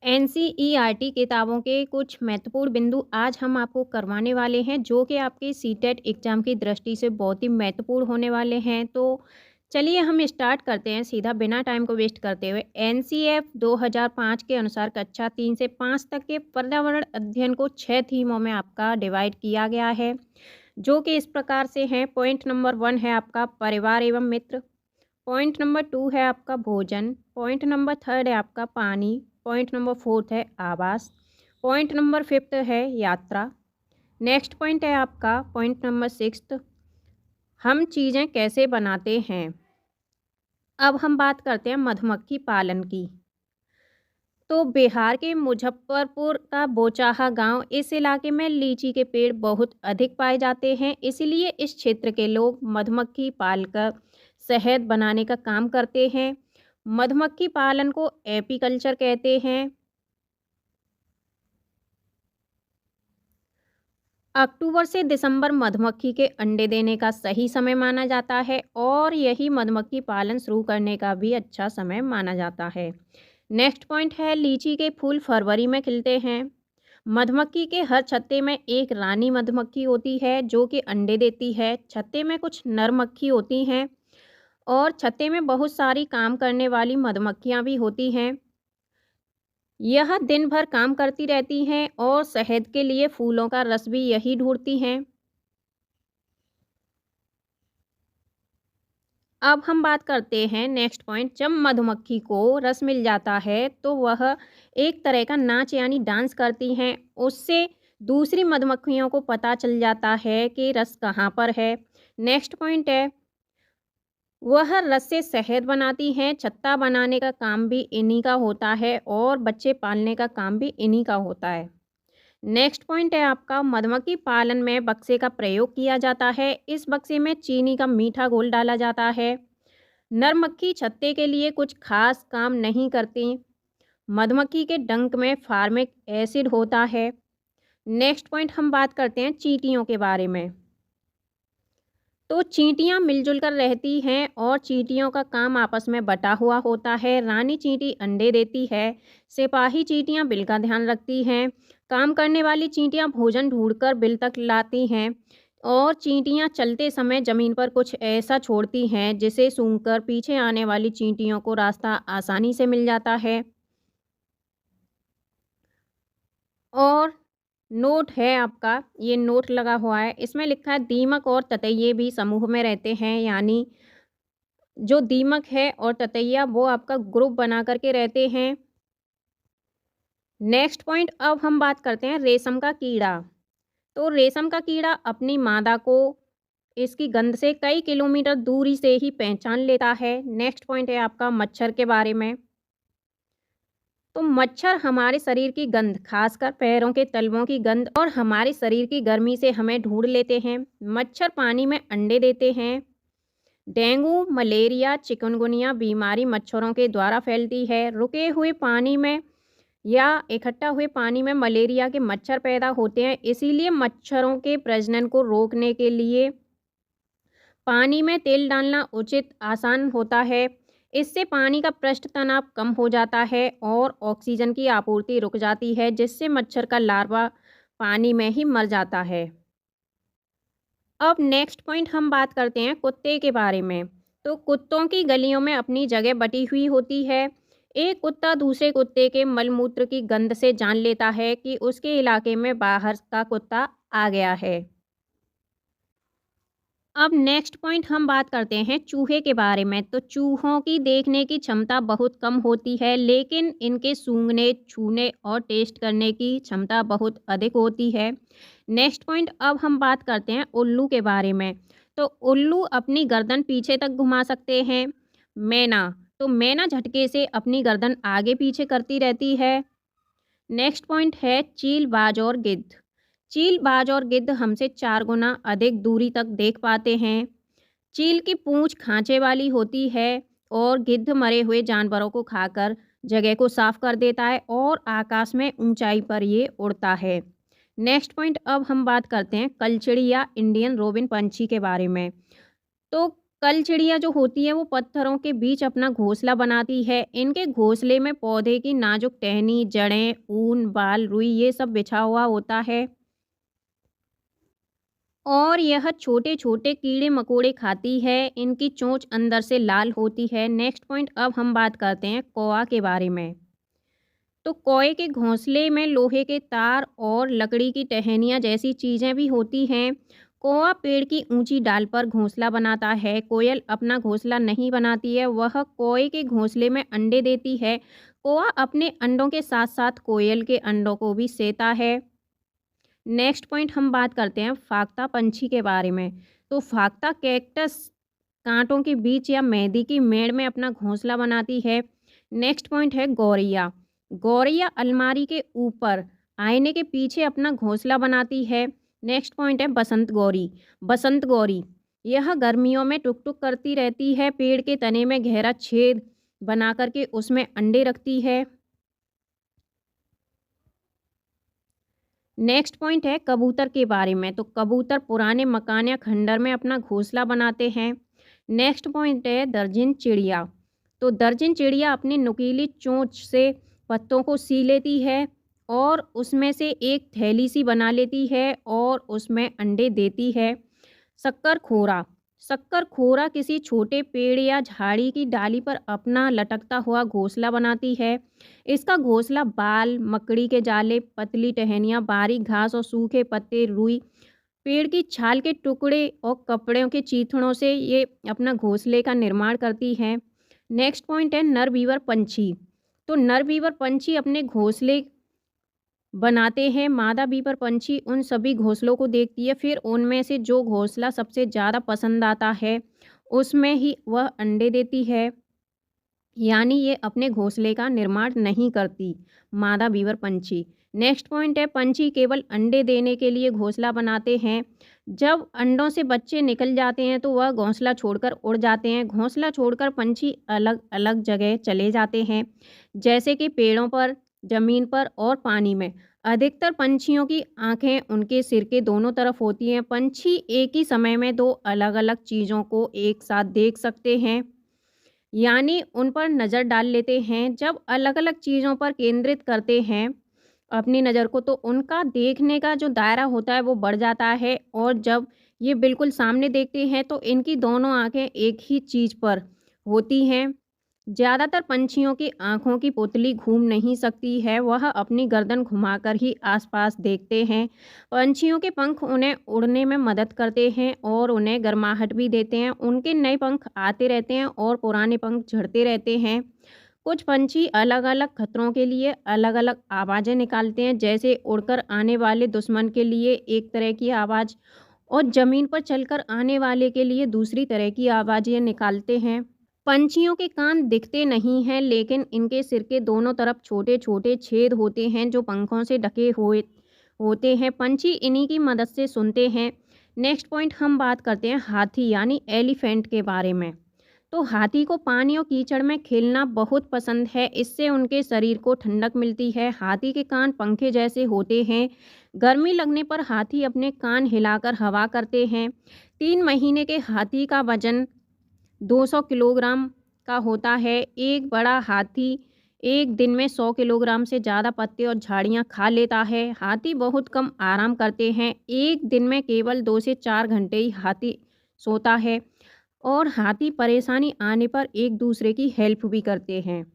NCERT किताबों के कुछ महत्वपूर्ण बिंदु आज हम आपको करवाने वाले हैं, जो कि आपके सीटेट एग्ज़ाम की दृष्टि से बहुत ही महत्वपूर्ण होने वाले हैं। तो चलिए हम स्टार्ट करते हैं सीधा बिना टाइम को वेस्ट करते हुए। एनसीएफ 2005 के अनुसार कक्षा 3 से 5 तक के पर्यावरण अध्ययन को 6 थीमों में आपका डिवाइड किया गया है, जो कि इस प्रकार से हैं। पॉइंट नंबर 1 है आपका परिवार एवं मित्र। पॉइंट नंबर 2 है आपका भोजन। पॉइंट नंबर 3 है आपका पानी। पॉइंट नंबर 4 है आवास। पॉइंट नंबर 5 है यात्रा। नेक्स्ट पॉइंट है आपका पॉइंट नंबर 6, हम चीज़ें कैसे बनाते हैं। अब हम बात करते हैं मधुमक्खी पालन की। तो बिहार के मुजफ्फरपुर का बोचाहा गांव, इस इलाके में लीची के पेड़ बहुत अधिक पाए जाते हैं, इसलिए इस क्षेत्र के लोग मधुमक्खी पालकर शहद बनाने का काम करते हैं। मधुमक्खी पालन को एपीकल्चर कहते हैं। अक्टूबर से दिसंबर मधुमक्खी के अंडे देने का सही समय माना जाता है और यही मधुमक्खी पालन शुरू करने का भी अच्छा समय माना जाता है। नेक्स्ट पॉइंट है लीची के फूल फरवरी में खिलते हैं। मधुमक्खी के हर छत्ते में एक रानी मधुमक्खी होती है जो कि अंडे देती है। छत्ते में कुछ नर मक्खी होती हैं और छत्ते में बहुत सारी काम करने वाली मधुमक्खियाँ भी होती हैं। यह दिन भर काम करती रहती हैं और शहद के लिए फूलों का रस भी यही ढूंढती हैं। अब हम बात करते हैं नेक्स्ट पॉइंट। जब मधुमक्खी को रस मिल जाता है तो वह एक तरह का नाच यानी डांस करती हैं। उससे दूसरी मधुमक्खियों को पता चल जाता है कि रस कहाँ पर है। नेक्स्ट पॉइंट है वह रस से शहद बनाती हैं। छत्ता बनाने का काम भी इन्हीं का होता है और बच्चे पालने का काम भी इन्हीं का होता है। नेक्स्ट पॉइंट है आपका मधुमक्खी पालन में बक्से का प्रयोग किया जाता है। इस बक्से में चीनी का मीठा घोल डाला जाता है। नर मक्खी छत्ते के लिए कुछ खास काम नहीं करती। मधुमक्खी के डंक में फार्मिक एसिड होता है। नेक्स्ट पॉइंट हम बात करते हैं चींटियों के बारे में। तो चींटियां मिलजुल कर रहती हैं और चींटियों का काम आपस में बटा हुआ होता है। रानी चींटी अंडे देती है। सिपाही चींटियां बिल का ध्यान रखती हैं। काम करने वाली चींटियां भोजन ढूंढकर बिल तक लाती हैं और चींटियां चलते समय ज़मीन पर कुछ ऐसा छोड़ती हैं जिसे सूंघकर पीछे आने वाली चींटियों को रास्ता आसानी से मिल जाता है। और नोट है आपका, ये नोट लगा हुआ है, इसमें लिखा है दीमक और ततैये भी समूह में रहते हैं। यानी जो दीमक है और ततैया वो आपका ग्रुप बना करके रहते हैं। नेक्स्ट पॉइंट अब हम बात करते हैं रेशम का कीड़ा। तो रेशम का कीड़ा अपनी मादा को इसकी गंध से कई किलोमीटर दूरी से ही पहचान लेता है। नेक्स्ट पॉइंट है आपका मच्छर के बारे में। तो मच्छर हमारे शरीर की गंध, खासकर पैरों के तलवों की गंध और हमारे शरीर की गर्मी से हमें ढूंढ लेते हैं। मच्छर पानी में अंडे देते हैं। डेंगू, मलेरिया, चिकनगुनिया बीमारी मच्छरों के द्वारा फैलती है। रुके हुए पानी में या इकट्ठा हुए पानी में मलेरिया के मच्छर पैदा होते हैं, इसीलिए मच्छरों के प्रजनन को रोकने के लिए पानी में तेल डालना उचित आसान होता है। इससे पानी का पृष्ठ तनाव कम हो जाता है और ऑक्सीजन की आपूर्ति रुक जाती है, जिससे मच्छर का लार्वा पानी में ही मर जाता है। अब नेक्स्ट पॉइंट हम बात करते हैं कुत्ते के बारे में। तो कुत्तों की गलियों में अपनी जगह बटी हुई होती है। एक कुत्ता दूसरे कुत्ते के मलमूत्र की गंध से जान लेता है कि उसके इलाके में बाहर का कुत्ता आ गया है। अब नेक्स्ट पॉइंट हम बात करते हैं चूहे के बारे में। तो चूहों की देखने की क्षमता बहुत कम होती है, लेकिन इनके सूंघने, छूने और टेस्ट करने की क्षमता बहुत अधिक होती है। नेक्स्ट पॉइंट अब हम बात करते हैं उल्लू के बारे में। तो उल्लू अपनी गर्दन पीछे तक घुमा सकते हैं। मैना, तो मैना झटके से अपनी गर्दन आगे पीछे करती रहती है। नेक्स्ट पॉइंट है चील, बाज और गिद्ध। चील, बाज और गिद्ध हमसे 4 गुना अधिक दूरी तक देख पाते हैं। चील की पूंछ खांचे वाली होती है और गिद्ध मरे हुए जानवरों को खाकर जगह को साफ कर देता है और आकाश में ऊंचाई पर ये उड़ता है। नेक्स्ट पॉइंट अब हम बात करते हैं कलचिड़ी या इंडियन रोबिन पंछी के बारे में। तो कल चिड़िया जो होती है वो पत्थरों के बीच अपना घोंसला बनाती है। इनके घोंसले में पौधे की नाजुक टहनी, जड़ें, ऊन, बाल, रुई ये सब बिछा हुआ होता है और यह छोटे-छोटे कीड़े-मकोड़े खाती है। इनकी चोंच अंदर से लाल होती है। नेक्स्ट पॉइंट, अब हम बात करते हैं कौवा के बारे में। तो कौए के घोंसले में लोहे के तार और लकड़ी की टहनियाँ जैसी चीज़ें भी होती हैं। कौवा पेड़ की ऊंची डाल पर घोंसला बनाता है। कोयल अपना घोंसला नहीं बनाती है, वह कौए के घोंसले में अंडे देती है। कौवा अपने अंडों के साथ साथ कोयल के अंडों को भी सेता है। नेक्स्ट पॉइंट, हम बात करते हैं फाख्ता पंछी के बारे में। तो फाख्ता कैक्टस कांटों के बीच या मेहंदी की मेड़ में अपना घोंसला बनाती है। नेक्स्ट पॉइंट है गौरैया। गौरैया अलमारी के ऊपर आईने के पीछे अपना घोंसला बनाती है। नेक्स्ट पॉइंट है बसंत गौरी। बसंत गौरी यह गर्मियों में टुक टुक करती रहती है, पेड़ के तने में गहरा छेद बना करके उसमें अंडे रखती है। नेक्स्ट पॉइंट है कबूतर के बारे में। तो कबूतर पुराने मकान या खंडर में अपना घोंसला बनाते हैं। नेक्स्ट पॉइंट है दर्जन चिड़िया। तो दर्जन चिड़िया अपनी नुकीली चोंच से पत्तों को सी लेती है और उसमें से एक थैली सी बना लेती है और उसमें अंडे देती है। शक्कर खोरा। शक्कर खोरा किसी छोटे पेड़ या झाड़ी की डाली पर अपना लटकता हुआ घोंसला बनाती है। इसका घोंसला बाल, मकड़ी के जाले, पतली टहनियाँ, बारीक घास और सूखे पत्ते, रुई, पेड़ की छाल के टुकड़े और कपड़ों के चीथड़ों से ये अपना घोंसले का निर्माण करती हैं। नेक्स्ट पॉइंट है नर बीवर पंछी। तो नर बीवर पंछी अपने घोंसले बनाते हैं। मादा बीवर पंछी उन सभी घोंसलों को देखती है, फिर उनमें से जो घोंसला सबसे ज़्यादा पसंद आता है उसमें ही वह अंडे देती है। यानी ये अपने घोंसले का निर्माण नहीं करती, मादा बीवर पंछी। नेक्स्ट पॉइंट है पंछी केवल अंडे देने के लिए घोंसला बनाते हैं। जब अंडों से बच्चे निकल जाते हैं तो वह घोंसला छोड़कर उड़ जाते हैं। घोंसला छोड़कर पंछी अलग अलग जगह चले जाते हैं, जैसे कि पेड़ों पर, जमीन पर और पानी में। अधिकतर पंछियों की आंखें उनके सिर के दोनों तरफ होती हैं। पंछी एक ही समय में दो अलग अलग चीज़ों को एक साथ देख सकते हैं, यानी उन पर नज़र डाल लेते हैं। जब अलग-अलग चीज़ों पर केंद्रित करते हैं अपनी नज़र को, तो उनका देखने का जो दायरा होता है वो बढ़ जाता है और जब ये बिल्कुल सामने देखते हैं तो इनकी दोनों आँखें एक ही चीज़ पर होती हैं। ज़्यादातर पंछियों की आँखों की पुतली घूम नहीं सकती है, वह अपनी गर्दन घुमाकर ही आसपास देखते हैं। पंछियों के पंख उन्हें उड़ने में मदद करते हैं और उन्हें गर्माहट भी देते हैं। उनके नए पंख आते रहते हैं और पुराने पंख झड़ते रहते हैं। कुछ पंछी अलग-अलग खतरों के लिए अलग-अलग आवाज़ें निकालते हैं, जैसे उड़कर आने वाले दुश्मन के लिए एक तरह की आवाज़ और ज़मीन पर चलकर आने वाले के लिए दूसरी तरह की आवाज़ें निकालते हैं। पंछियों के कान दिखते नहीं हैं, लेकिन इनके सिर के दोनों तरफ छोटे-छोटे छेद होते हैं जो पंखों से ढके हुए होते हैं। पंछी इन्हीं की मदद से सुनते हैं। नेक्स्ट पॉइंट, हम बात करते हैं हाथी यानी एलिफेंट के बारे में। तो हाथी को पानी और कीचड़ में खेलना बहुत पसंद है, इससे उनके शरीर को ठंडक मिलती है। हाथी के कान पंखे जैसे होते हैं। गर्मी लगने पर हाथी अपने कान हिलाकर हवा करते हैं। 3 महीने के हाथी का वजन 200 किलोग्राम का होता है। एक बड़ा हाथी एक दिन में 100 किलोग्राम से ज़्यादा पत्ते और झाड़ियाँ खा लेता है। हाथी बहुत कम आराम करते हैं। एक दिन में केवल 2 से 4 घंटे ही हाथी सोता है और हाथी परेशानी आने पर एक दूसरे की हेल्प भी करते हैं।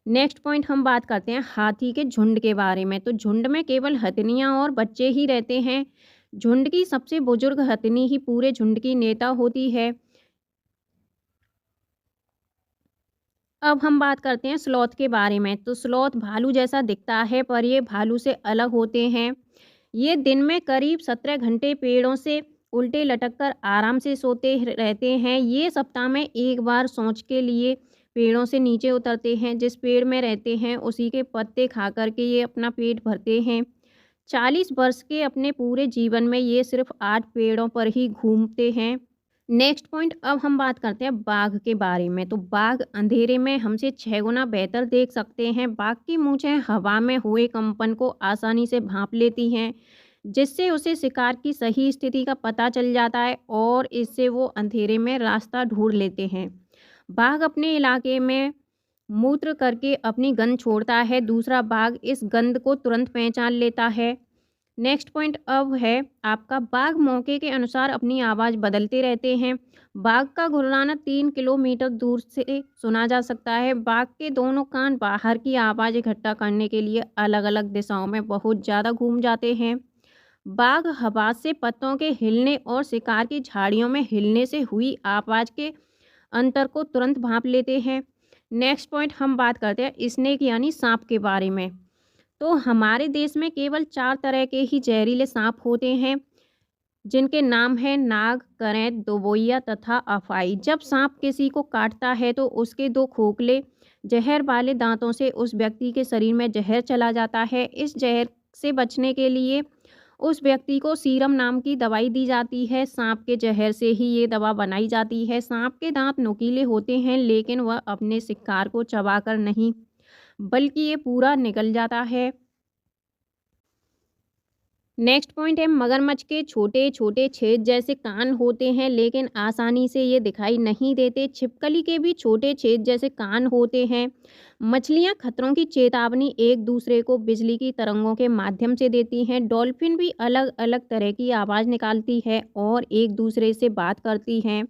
नेक्स्ट पॉइंट, हम बात करते हैं हाथी के झुंड के बारे में। तो झुंड में केवल हथनियाँ और बच्चे ही रहते हैं। झुंड की सबसे बुजुर्ग हथनी ही पूरे झुंड की नेता होती है। अब हम बात करते हैं स्लॉथ के बारे में। तो स्लॉथ भालू जैसा दिखता है, पर ये भालू से अलग होते हैं। ये दिन में करीब 17 घंटे पेड़ों से उल्टे लटक कर आराम से सोते रहते हैं। ये सप्ताह में एक बार सोच के लिए पेड़ों से नीचे उतरते हैं। जिस पेड़ में रहते हैं उसी के पत्ते खा कर के ये अपना पेट भरते हैं। 40 वर्ष के अपने पूरे जीवन में ये सिर्फ 8 पेड़ों पर ही घूमते हैं। नेक्स्ट पॉइंट, अब हम बात करते हैं बाघ के बारे में। तो बाघ अंधेरे में हमसे 6 गुना बेहतर देख सकते हैं। बाघ की मूंछें हवा में हुए कंपन को आसानी से भांप लेती हैं। जिससे उसे शिकार की सही स्थिति का पता चल जाता है और इससे वो अंधेरे में रास्ता ढूंढ लेते हैं। बाघ अपने इलाके में मूत्र करके अपनी गंध छोड़ता है। दूसरा बाघ इस गंध को तुरंत पहचान लेता है। नेक्स्ट पॉइंट अब है आपका, बाघ मौके के अनुसार अपनी आवाज़ बदलते रहते हैं। बाघ का गुर्राना 3 किलोमीटर दूर से सुना जा सकता है। बाघ के दोनों कान बाहर की आवाज़ इकट्ठा करने के लिए अलग अलग दिशाओं में बहुत ज़्यादा घूम जाते हैं। बाघ हवा से पत्तों के हिलने और शिकार की झाड़ियों में हिलने से हुई आवाज़ के अंतर को तुरंत भांप लेते हैं। नेक्स्ट पॉइंट हम बात करते हैं स्नेक यानी सांप के बारे में। तो हमारे देश में केवल 4 तरह के ही जहरीले सांप होते हैं, जिनके नाम हैं नाग, करैंत, दोबोइया तथा अफाई। जब सांप किसी को काटता है तो उसके 2 खोखले जहर वाले दांतों से उस व्यक्ति के शरीर में जहर चला जाता है। इस जहर से बचने के लिए उस व्यक्ति को सीरम नाम की दवाई दी जाती है। सांप के जहर से ही ये दवा बनाई जाती है। सांप के दांत नुकीले होते हैं, लेकिन वह अपने शिकार को चबाकर नहीं, बल्कि ये पूरा निगल जाता है। नेक्स्ट पॉइंट है, मगरमच्छ के छोटे छोटे छेद जैसे कान होते हैं, लेकिन आसानी से ये दिखाई नहीं देते। छिपकली के भी छोटे छेद जैसे कान होते हैं। मछलियाँ खतरों की चेतावनी एक दूसरे को बिजली की तरंगों के माध्यम से देती हैं। डॉल्फिन भी अलग अलग तरह की आवाज़ निकालती है और एक दूसरे से बात करती हैं।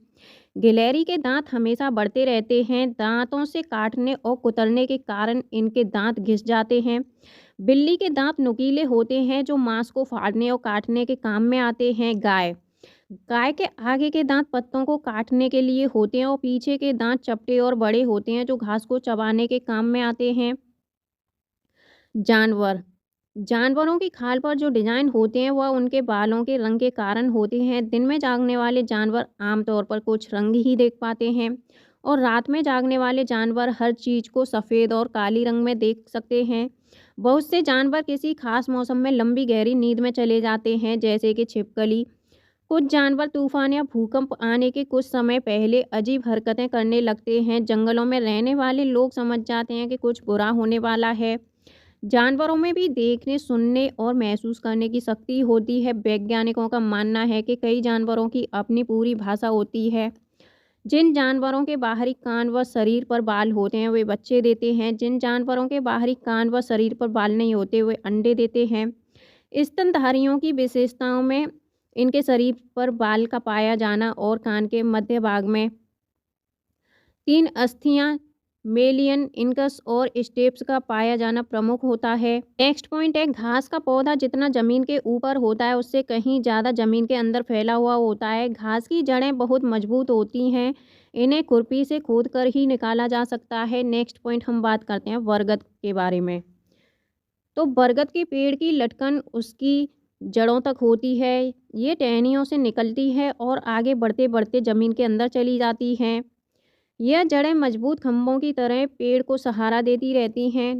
गिलहरी के दांत हमेशा बढ़ते रहते हैं। दांतों से काटने और कुतरने के कारण इनके दांत घिस जाते हैं। बिल्ली के दांत नुकीले होते हैं, जो मांस को फाड़ने और काटने के काम में आते हैं। गाय गाय के आगे के दांत पत्तों को काटने के लिए होते हैं और पीछे के दांत चपटे और बड़े होते हैं, जो घास को चबाने के काम में आते हैं। जानवर जानवरों की खाल पर जो डिजाइन होते हैं वह उनके बालों के रंग के कारण होते हैं। दिन में जागने वाले जानवर आमतौर पर कुछ रंग ही देख पाते हैं और रात में जागने वाले जानवर हर चीज़ को सफ़ेद और काली रंग में देख सकते हैं। बहुत से जानवर किसी खास मौसम में लंबी गहरी नींद में चले जाते हैं, जैसे कि छिपकली। कुछ जानवर तूफान या भूकंप आने के कुछ समय पहले अजीब हरकतें करने लगते हैं। जंगलों में रहने वाले लोग समझ जाते हैं कि कुछ बुरा होने वाला है। जानवरों में भी देखने, सुनने और महसूस करने की शक्ति होती है। वैज्ञानिकों का मानना है कि कई जानवरों की अपनी पूरी भाषा होती है। जिन जानवरों के बाहरी कान व शरीर पर बाल होते हैं वे बच्चे देते हैं। जिन जानवरों के बाहरी कान व शरीर पर बाल नहीं होते वे अंडे देते हैं। स्तनधारियों की विशेषताओं में इनके शरीर पर बाल का पाया जाना और कान के मध्य भाग में 3 अस्थियां मेलियन, इनकस और स्टेप्स का पाया जाना प्रमुख होता है। नेक्स्ट पॉइंट है, घास का पौधा जितना जमीन के ऊपर होता है उससे कहीं ज़्यादा जमीन के अंदर फैला हुआ होता है। घास की जड़ें बहुत मजबूत होती हैं, इन्हें खुरपी से खोद कर ही निकाला जा सकता है। नेक्स्ट पॉइंट हम बात करते हैं बरगद के बारे में। तो बरगद के पेड़ की लटकन उसकी जड़ों तक होती है। ये टहनियों से निकलती है और आगे बढ़ते बढ़ते ज़मीन के अंदर चली जाती हैं। यह जड़ें मजबूत खंभों की तरह पेड़ को सहारा देती रहती हैं।